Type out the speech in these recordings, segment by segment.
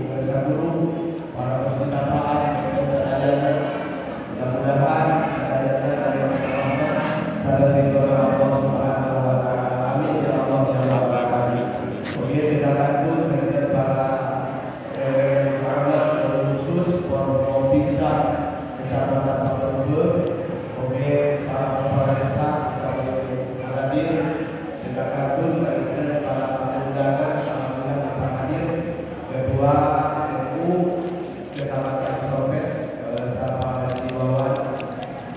beserta guru, para peserta pelajar dan sadayana. Mudah-mudahan sadayana dari Allah sadaya ridho Allah Subhanahu wa taala. Amin ya Allah ya rabbal alamin. Oke, kita lanjut dengan para khusus Provinsi Kecamatan Pagelaran. Oke, para kepala desa yang hadir, silakan dari para undangan yang hadir, ketua NU Kecamatan Somet bersama Haji Wawan.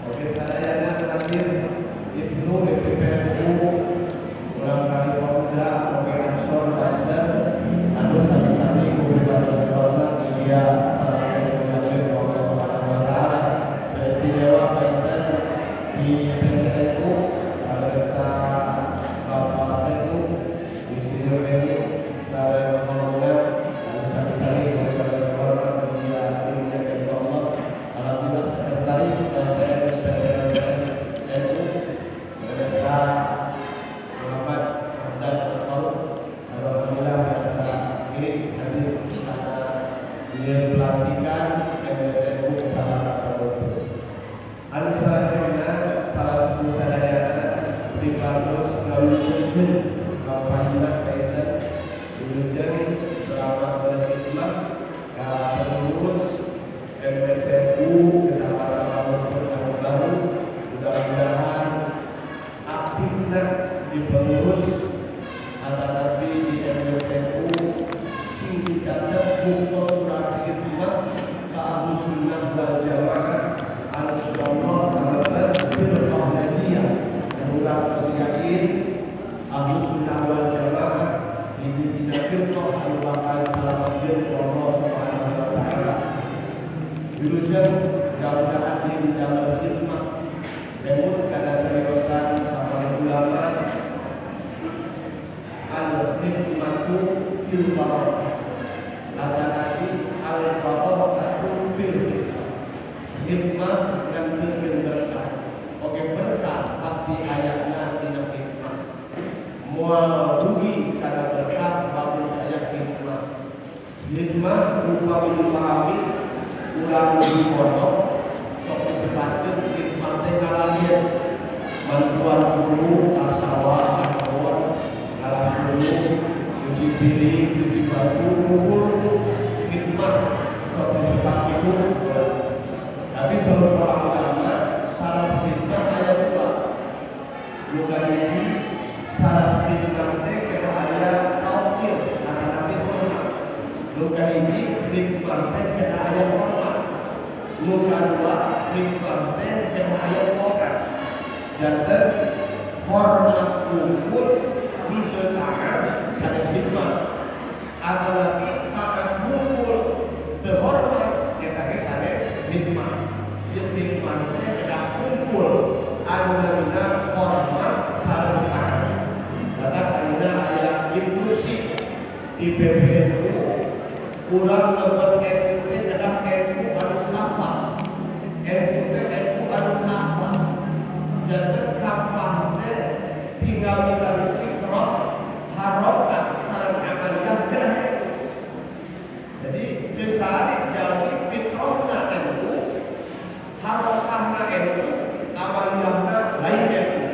Oke, saya hadir Ibnu PPNU ulang kali pemuda, oke Ansor Banser, terus sami-sami Gubernur Jawa India istimewa Banten di PPNU bersama Bapak Setu di sini ini saya mengucapkan sami-sami kepada orang dunia dari Allah. Alhamdulillah sekretaris PPNU beserta Muhammad Hamdan Al-Faruq. Alhamdulillah beserta ini hadir karena dia pelantikan PPNU Kecamatan Pagelaran. Selanjutnya para sepuh sadayana primados galuhkeun kapahinan kaitan wilujeng selamat berkhidmat ka pengurus MPCU Kecamatan Pagelaran baru. Mudah-mudahan aktifnya di pengurus atau tapi di MPCU sing dicatat buku surat khidmat ka Ahlus Sunnah wal Jamaah Al-Sunnah Al-Firqah Najiyah yang ulang yakin Ahlus Sunnah wal Jamaah di firqah al-bakal salamatkeun Allah Subhanahu wa taala. Wilujeng mudah-mudahan di dalam khidmat namun kada cariosan sama ulama al-khidmatu fil barakah ladani al-barakatu fil khidmat yang berkah. Oke, berkah pasti ayatnya tidak khidmat. Mual rugi karena berkah baru ayat khidmat. Khidmat rupa dipahami ulang dipondok sok disebutkan khidmat ngalamian bantuan guru asawah asawah alas guru cuci piring cuci baju kubur khidmat sok disebut itu. Tapi seluruh para ulama syarat khidmat ayat 2. Bukan ini syarat khidmat kena ayat taukir akan nabi hormat. Bukan ini khidmat kena ayat hormat. Bukan 2 khidmat kena ayat hormat. Jangan hormat kumpul di tangan sanes khidmat. Apalagi tangan kumpul terhormat kita sanes khidmat. Khidmatnya tidak kumpul anda hormat saling tangan. Kata aina ayat inklusif di PPNU kurang lebat NU adalah NU anu kafah. NU anu kafah. Jangan kafahnya tinggal di dalam fikrah harokat saling amaliyah kena. Jadi kesalik jauhi fikrahna NU harokahna NU amaliyahna lain NU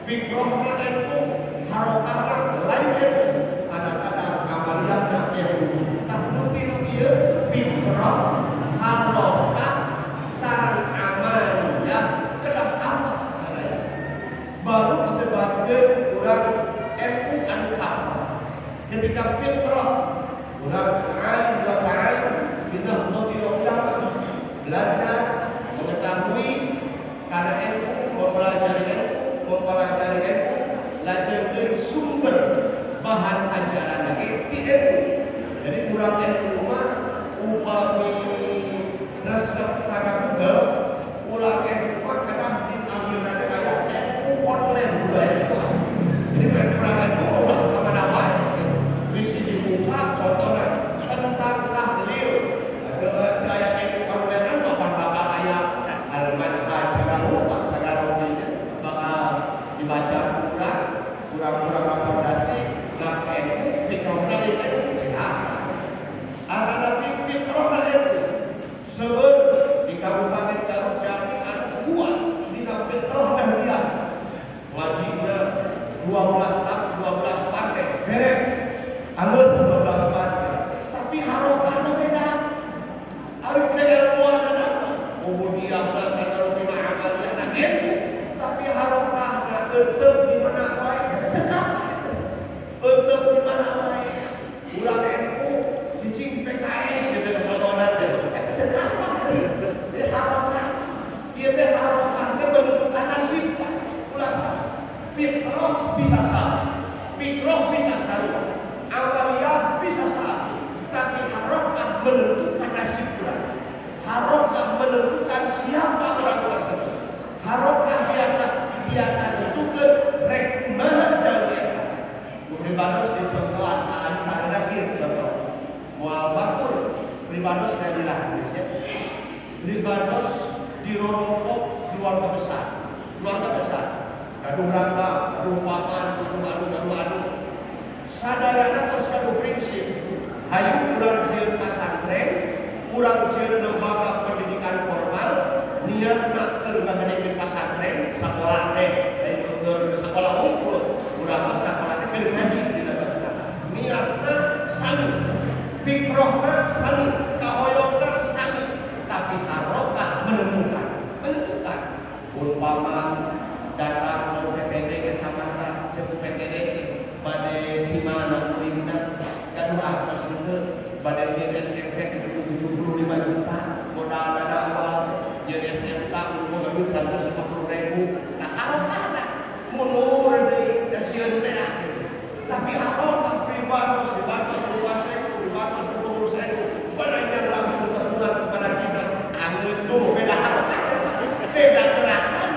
fikrohna NU harokahna lain NU kadang-kadang amaliyahna NU tak nuti-nuti fikroh harokah sarang amaliyah kedah kafah sadaya baru disebutkan kurang NU anu kafah. Ketika fikroh kurang alim wa ta'alum bidah nuti ulama belajar mengetahui karena NU mempelajari NU lajeng dari sumber bahan bisa salah, fikroh bisa salah, amaliyah bisa salah, tapi harokah menentukan nasib orang. Harokah menentukan siapa orang tersebut. Harokah biasa tentukan rekumana jauh eta. Pribados di contohan tadi lagi contoh. Mual batur pribados jadilah. Pribados di rorokok keluarga besar. Gaduh rangka, gaduh paman, gaduh. Sadayana tos gaduh prinsip. Hayu urang jieun pasantren, urang jieun lembaga pendidikan formal, niatna keur ngagedekeun pasantren, sakola teh, keur sakola unggul, urang sakola teh keur ngaji dina batur. Niatna sami, fikrohna sami, kahoyongna sami, tapi harokah menentukan. Umpama datang ke PPD kecamatan, ke PPD bade di mana uripna, gaduh atas juga bade di SMK itu 75 juta, modal dana awal di SMK kudu ngeureun 150.000. Nah, harokahna mundur deui ka sieun teh. Tapi harokah pribados dibantu luaseku, dibantu pengurus itu, barangnya langsung terbuat kepada dinas, geus tuh beda harokah, beda gerakan.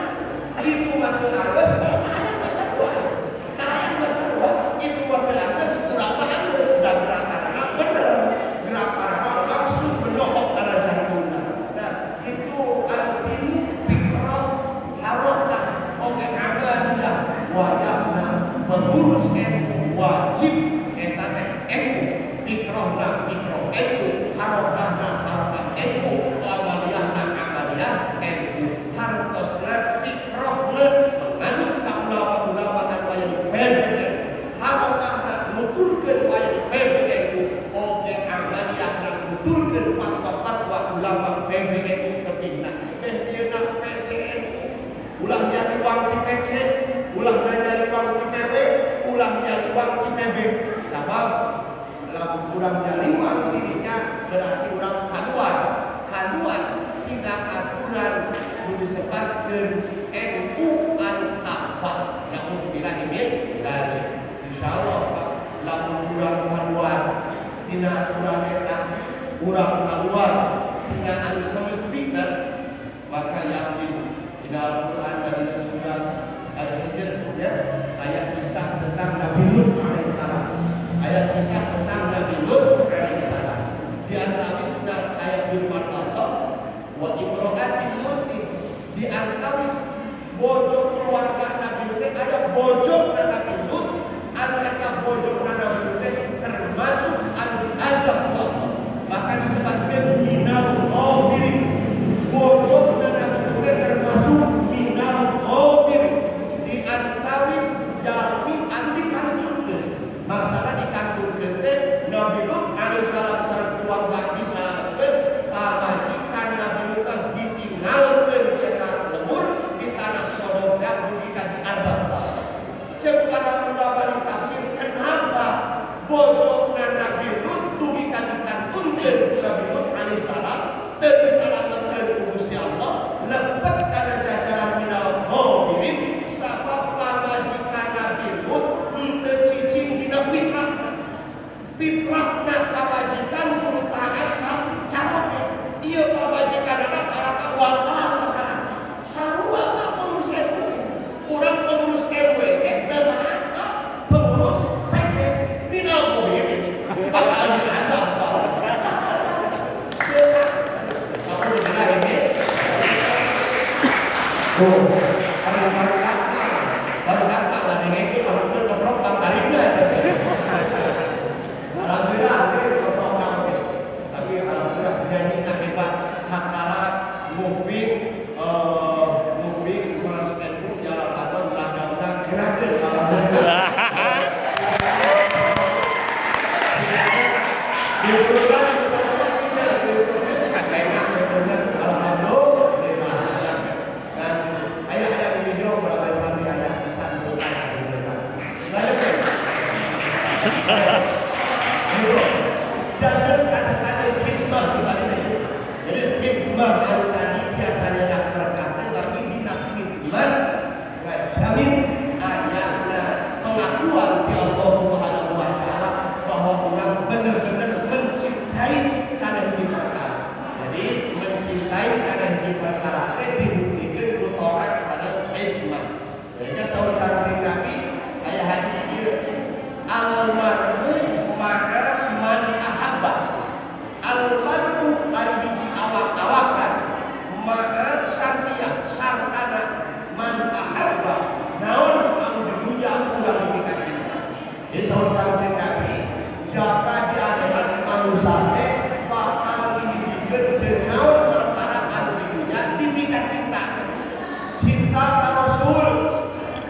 Itu waktu harus kaya bahasa dua itu waktu harus kurang paham sudah gerakan bener gerakan langsung menohok karena jantungnya. Nah itu artinya pikroh harokah oke amaliyah wajahna mengurus ilmu wajib etane ilmu pikrohna pikroh ilmu harokahna harokah ilmu amaliyahna amaliyah ilmu hartosna pikrohna menganut kaulama-ulama dan wayah di PBN harokahna nuturkeun wayah di PBN oge amaliyahna nuturkeun fatwa-fatwa ulama PBN tepingna dieuna PCN ulah jadi uang di PC ulah jadi uang di PB ulah jadi uang di PB sabab lamun urang jadi uang dirinya berarti urang kaduan tidak aturan nu disebutkeun NU anu kafah naudzubillahi min dzalik. Insyaallah lamun urang kaluar dina aturan eta urang kaluar dina anu semestina maka yakin dina Al-Qur'an dan dina surat Al-Hijr ya ayat kisah tentang Nabi Lut alaihissalam. Ayat kisah tentang Nabi Lut alaihissalam. Di antawisna ayat firman Allah wa imro'atin lutin di antawis bojok keluarga Nabi Lut ada bojok Nabi Lut kata bojok Nabi Lut termasuk al-adab Allah bahkan disebutkan minal ghabirin bojok Nabi Lut termasuk minal ghabirin di antawis jalmi anu dikandungkeun masalah dikandungkeun teh Nabi Lut alaihissalam sareng keluarga disalametkeun pamajikan Nabi Lut ditinggalkeun di eta lemur di tanah Sodom dan dugi ka diadab. Ceuk para ulama ditafsir kenapa bojokna Nabi Lut dugi ka dikantunkeun Nabi Lut alaihissalam teu disalametkeun ku Gusti Allah lepet kana jajaran minal ghabirin sabab pamajikan Nabi Lut teu cicing dina fitrahna pamajikan kudu taat ka carane ieu pamajikanna kalaka uang kalah kasana sarua mah pengurus RW urang pengurus RW cek teu taat ka pengurus PC minal ghabirin bakal diadab kamu dengar ini tuh baru kata lah ini baru keprok tariknya alhamdulillah keprok tapi alhamdulillah janjinya hebat hakarat mubin menguruskan itu jalan atau belanda kerakan alhamdulillah jangan catatan hikmah dibanding itu. Jadi hikmah yang tadi biasanya nak berkata tapi dina hikmah jamin ayatna manusia teh bakal dihijikeun jeung naon perkara anu di dunya dipika cinta. Cinta ka Rasul,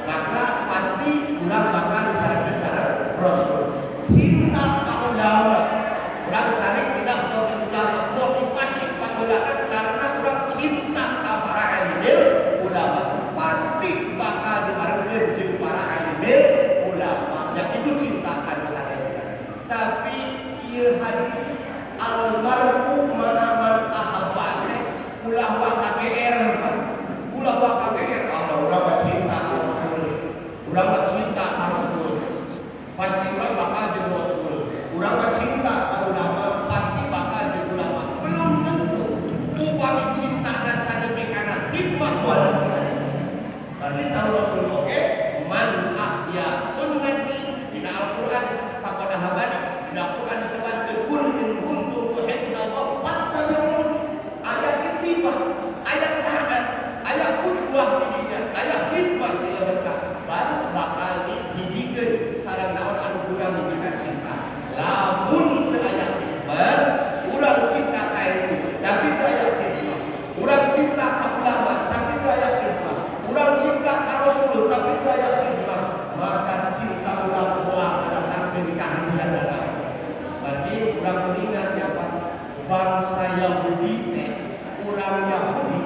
maka pasti urang bakal disarankeun sareng Rasul. Cinta ka ulama, urang cari pindah ke ulama, motivasi pangulana karena urang cinta ka para alimil ulama. Pasti bakal dibarengkeun jeung para alimil ulama. Yang itu cinta anu sanesna. Tapi ieu hadis almarhum manaman ahabba teh ulah wa KPR, ulah wa KPR. Ada urang cinta ka Rasul, urang cinta ka Rasul. Pasti urang bakal jeung Rasul. Urang cinta ka ulama, pasti bakal jeung ulama. Belum tentu upami cintana can nepi kana khidmah wal hadis. Berarti saur Rasul oge man ahya sunnati dina Al-Qur'an faqad habani. Dina Al-Qur'an disebutkeun kul in kuntum tuhibbuna Allah fattabi'un. Ayat ittibah, ayat taat, ayat qudwah di dinya, ayat khidmah di lebetna. Baru bakal dihijikeun sareng naon anu urang dipika cinta. Lamun teu aya khidmah, urang cinta ka ilmu, tapi teu aya khidmah. Urang cinta ka ulama, tapi teu aya khidmah. Urang cinta ka Rasul, tapi teu aya khidmah. Maka cinta urang moal kadatangkeun kahadiran. Berarti urang meninggal apa? Bangsa Yahudi teh, urang Yahudi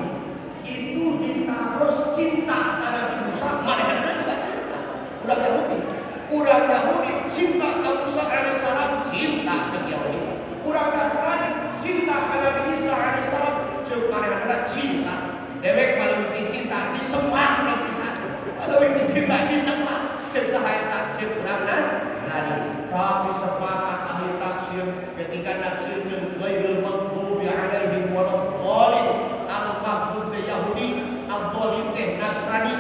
itu ditaros cinta ka Nabi Musa, manehna juga cinta. Urang Yahudi, urang Yahudi cinta ka Musa alaihissalam, cinta jeung Yahudi. Urang Nasrani cinta ka Nabi Isa alaihissalam, jeung manehna cinta. Dewek paleuwih cinta disembah Nabi Isa. Paleuwih cinta disembah jeung sahaeta jeung urang Nasrani. Tapi sepakat ahli tafsir ketika nafsirkeun ghairil maghdubi alaihim waladdallin, al-maghdub teh Yahudi, ad-dallin teh Nasrani.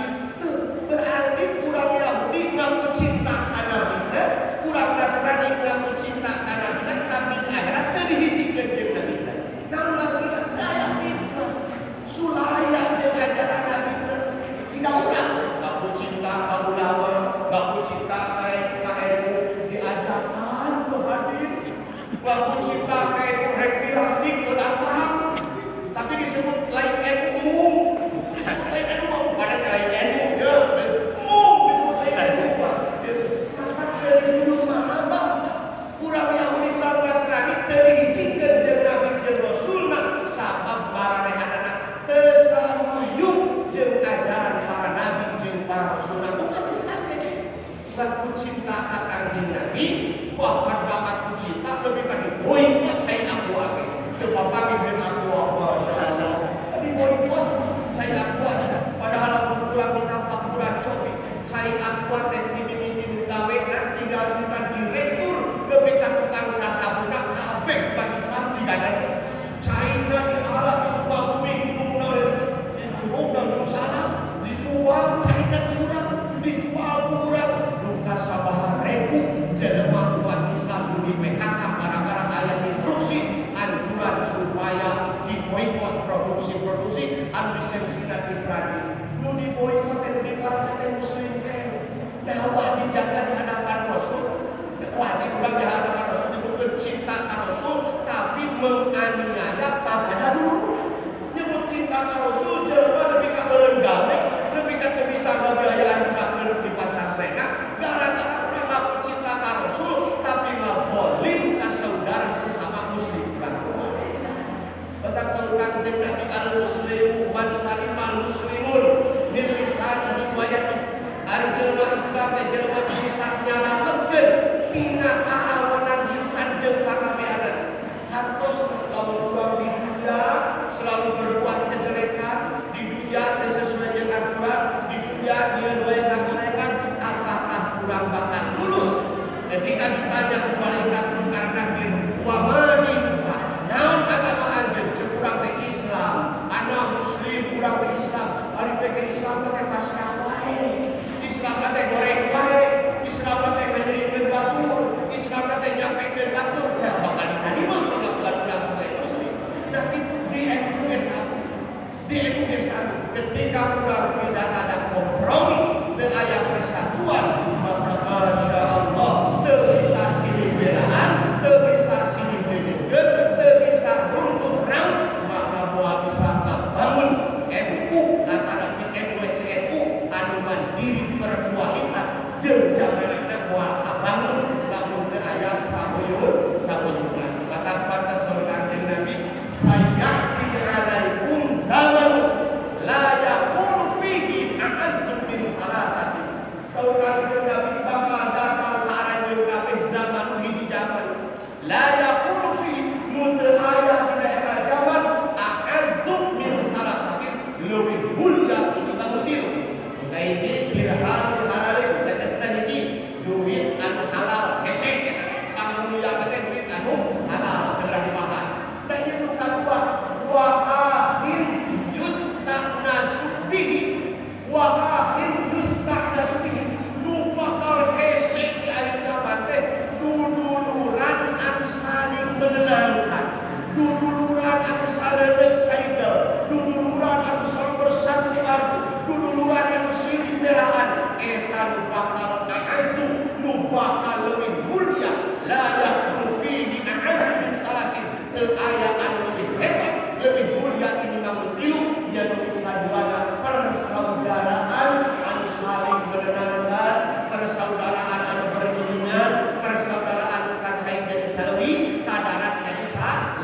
Berarti urang Yahudi ngaku cinta ka nabina, urang Nasrani ngaku cinta ka nabina, tapi di akhirat teu dihijikeun jeung nabina. Tambah kita daya fitnah, sulaya jeung ajaran nabina. Jika urang ngaku cinta ka ulama, ngaku cinta ka ilmu, diajarkan tuh hadir. Ngaku cinta ka ilmu rek dilatih teu datang. Tapi disebut lain ilmu umum, disebut lain ilmu umum, pada lain ilmu ya. Urang Yahudi urang Nasrani teu diijikeun jeung Nabi jeung Rasulna sabab maranehanana teu saruyuk jeung ajaran para nabi jeung para rasulna umat Islam teh. Ngaku cinta ka Kanjeng Nabi, bahkan bakat cinta lebih ka diboikot cai aku age. Teu papami jeung aku masyaallah. Diboikot cai aku padahal urang ditafakuran cobi cai aku teh dimimiti nu gawena tinggal kita direktur lebih ka tukang sasabuna kabeh bagi Islam jigana teh. Caina di alat di Sukabumi gunung naon di Curug dan Gunung Salam di Subang caina teh urang dijual ku urang duka sabaraha ribu jelema umat Islam nu di PKK gara-gara aya instruksi anjuran supaya diboikot produksi anu disensina di Prancis. Nu diboikot teh nu diparca teh muslim teh. Dakwah dijaga di hadapan Rasul. Wajib urang di hadapan Rasul disebutkeun cinta ka Rasul, tapi menganiaya papada dulu. Nyebut cinta ka Rasul jelema lebih ka eureun gawe, lebih ka teu bisa ngabiayaan budakeun di pasantren. Gara-gara urang ngaku cinta ka Rasul, tapi ngabolim ka saudara sesama muslim. Betak saudara Kanjeng Nabi al-muslimu man salimal muslimun min lisanihi wa yadihi. Ari jelema Islam teh jelema bisa nyalametkeun tina kaawanan lisan jeung pangabeanan. Hartos lamun urang di dunia selalu berbuat kejelekan, di dunia teu sesuai jeung aturan, di dunia nyieun wae kajelekan, apakah urang bakal lulus? Ketika ditanya ku malaikat munkar nakir, wa ma dinuka? Naon agama anjeun? Ceuk urang teh Islam, ana muslim urang teh Islam, ari peke Islam teh pasrah wae. Islam teh goreng wae, Islam teh ngajirikeun batur, Islam teh nyampekeun batur, ya bakal diterima pengakuan urang sebagai muslim. Nah itu di Indonesia ketika urang tidak ada kompromi, teu aya persatuan, maka masya Allah teu bisa silih belaan, teu bisa silih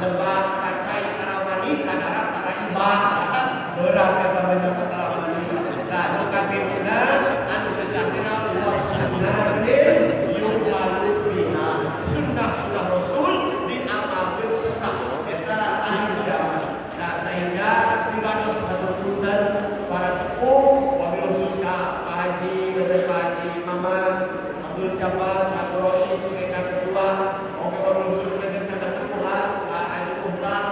lebah kacai tarawani kadara taraiban berat kata banyak tarawani nah duka bina anu sesatena wa sunnatin yuqalu biha sunnah rasul diamalkeun sesat eta akhir zaman nah sehingga ibadah satu punten para sepuh wabil khusus ka Pak Haji Pak Haji Maman Abdul Jabbar selaku Rois sebagai ketua oke wabil khusus dengan kesepuhan Pak Haji Muhtar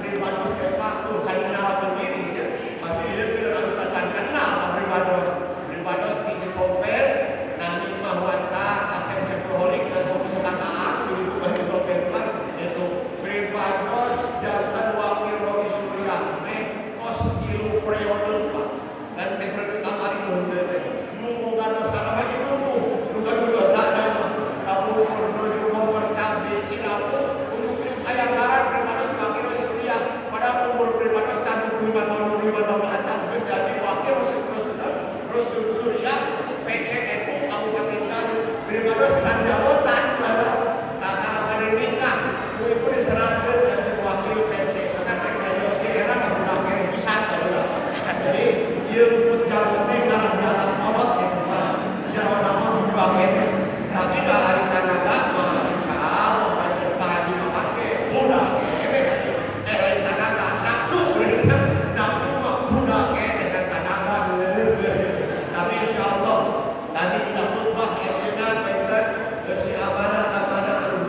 Pribados Kepak tuh cari kenal berdiri ya pasti dia sudah anggota cari kenal Pribados tinggi sopir nanti mahwasta asem seproholik dan sopi sekataan begitu bagi sopir kan itu Pribados jantan wakil Rois Surya kos ilu periode Pak dan teknologi kamari mundur nunggu dosa nama itu tuh nunggu dosa nama kamu perlu mempercabai cilaku untuk ayam barat Pribados wakil Rois Surya pada umur Pribados cantik 5 tahun aja terus jadi wakil Rois Surya PCNU Kabupaten Garut Pribados Candawotan karena pada nikah itu diserahkan jadi wakil PC karena Pribados era menggunakan bisa jadi dia rumput jabutnya karena di atas kolot gitu Pak jangan nama berubah ini tapi dah hari tanaga insya Allah baca Pak Haji pakai mudah ini hari tanaga nafsu mah mudah dengan tanaga tapi insya Allah tadi kita khutbah kemudian baikkan si amanah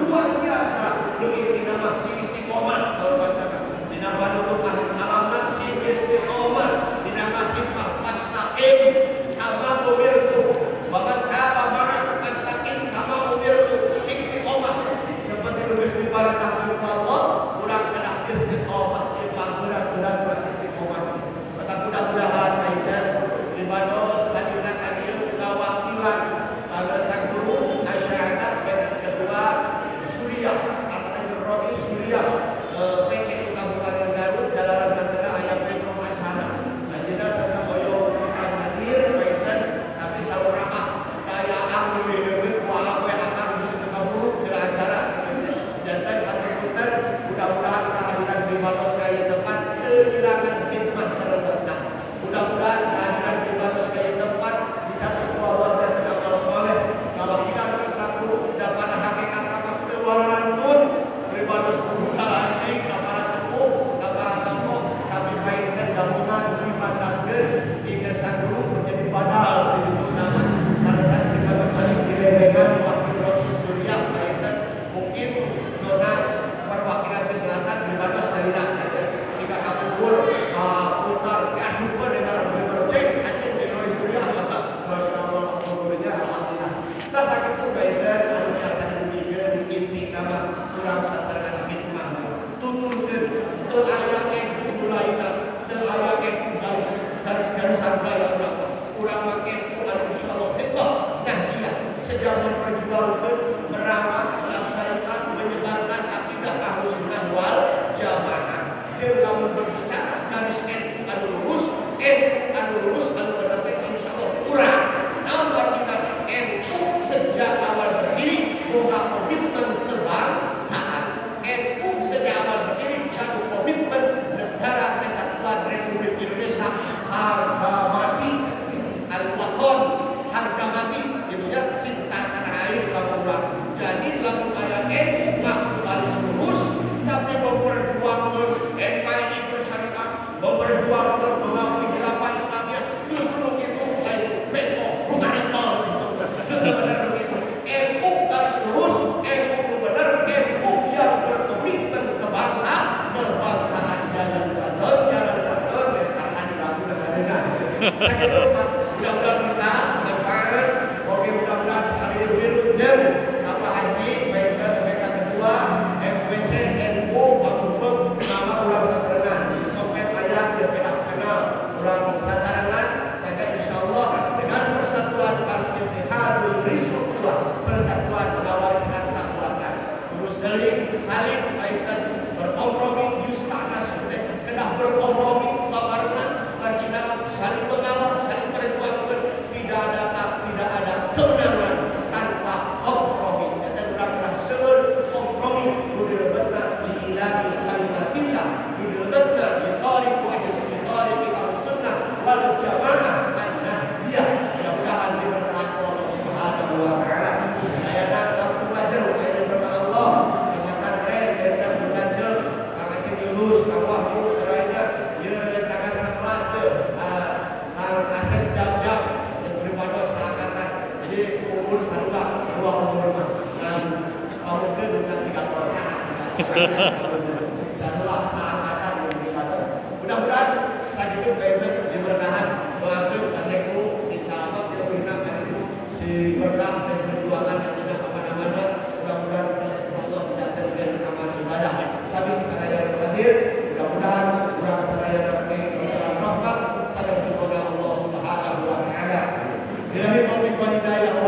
luar biasa begitu nama si istiqomah kalau katakan dinamakan untuk ahli alamat si istiqomah dinamakan hikmah pastaqim kama umirtu bahkan kama pastaqim kama umirtu si istiqomah seperti nulis di pada takdir Allah kurang kena istiqomah berat istiqomah maka mudah-mudahan baikkan Pribados hadiran hadir kewakilan Madrasah Guru Asyahadat Ketua Suriah Angkatan Rois Suriah PCU Kabupaten Garut Jalanan Bantara Ayam Petro Acara dan kita saya boyo bisa hadir baikkan tapi saurah daya angin dengan kuala akan bisa kabur cerah acara dan hati-hati mudah-mudahan kehadiran Pribados kaya tempat kehilangan khidmat serentak mudah-mudahan kehadiran Pribados kaya tempat dicatat bahwa dan amal soleh kalau tidak bersatu dan pada hakikat waktu waranantun Pribados membuka anjing para sepuh para tamu kami kaitkan gabungan dipandangkan hingga sang guru menjadi badal untuk nama pada saat Pribados tadi dilebekan wakil Rois Surya kaitan mungkin zona perwakilan ke selatan Pribados dari rakyat jika kamu putar diasuhkan dengan bercek aceh di Rois Surya Masya Allah alhamdulillah kita sakit itu kaitan anu biasa diberikan inti kama kurang sasaran hikmah tuturkan terayang itu mulaina terayang itu garis hargaya kurang makin anu insyaallah hikmah nah dia sejak memperjuangkan merawat melestarikan menyebarkan akidah Ahlus Sunnah wal Jamaah jangan berbicara garis NU anu lurus anu benar insyaallah kurang namun berarti NU sejak awal berdiri buka komitmen kebangsaan NU sejak awal berdiri satu komitmen negara kesatuan Republik Indonesia harga mati al-waton harga mati gitu ya cinta tanah air kamu kurang jadi lamun ayat NU ngaku garis lurus tapi memperjuangkan NKRI bersyariat memperjuangkan mengakui khilafah Islamiyah justru itu lain beko radikal NU garis lurus NU benar NU yang berkomitmen kebangsaan berbangsaan jangan batal letakkan di lagu negara mudah-mudahan kita dapat oke mudah-mudahan sekali berujung Bapak Haji baikkan mereka ketua MPC NU Abubek nama urang sasarangan sopet ayat dia tidak kenal urang sasarangan saya insyaallah dengan persatuan al-ittihadul risukwa persatuan mewariskan kekuatan terus saling kaitan berkompromi yusta'nas kedah berkompromi kabarna karena saling mengawal saling berjuang tidak ada tulus kawah yuk saraya ieu rancangan sakelas teu hal kaset jam-jam yang beribadah saakatan jadi umur sarua umur mah dan umur teu bukan siga perocahan sarua saakatan beribadah mudah-mudahan sakitu bae-bae diberkahan doakeun ka Seku si sahabat yang bina ka itu si berkah dan perjuangan yang tidak kemana-mana mudah-mudahan Allah mencatat dan amal ibadah sabik saraya hadir mudah-mudahan kurang saraya nanti rahmat sadar kepada Allah Subhanahu wa taala. Billahi taufiq wal hidayah.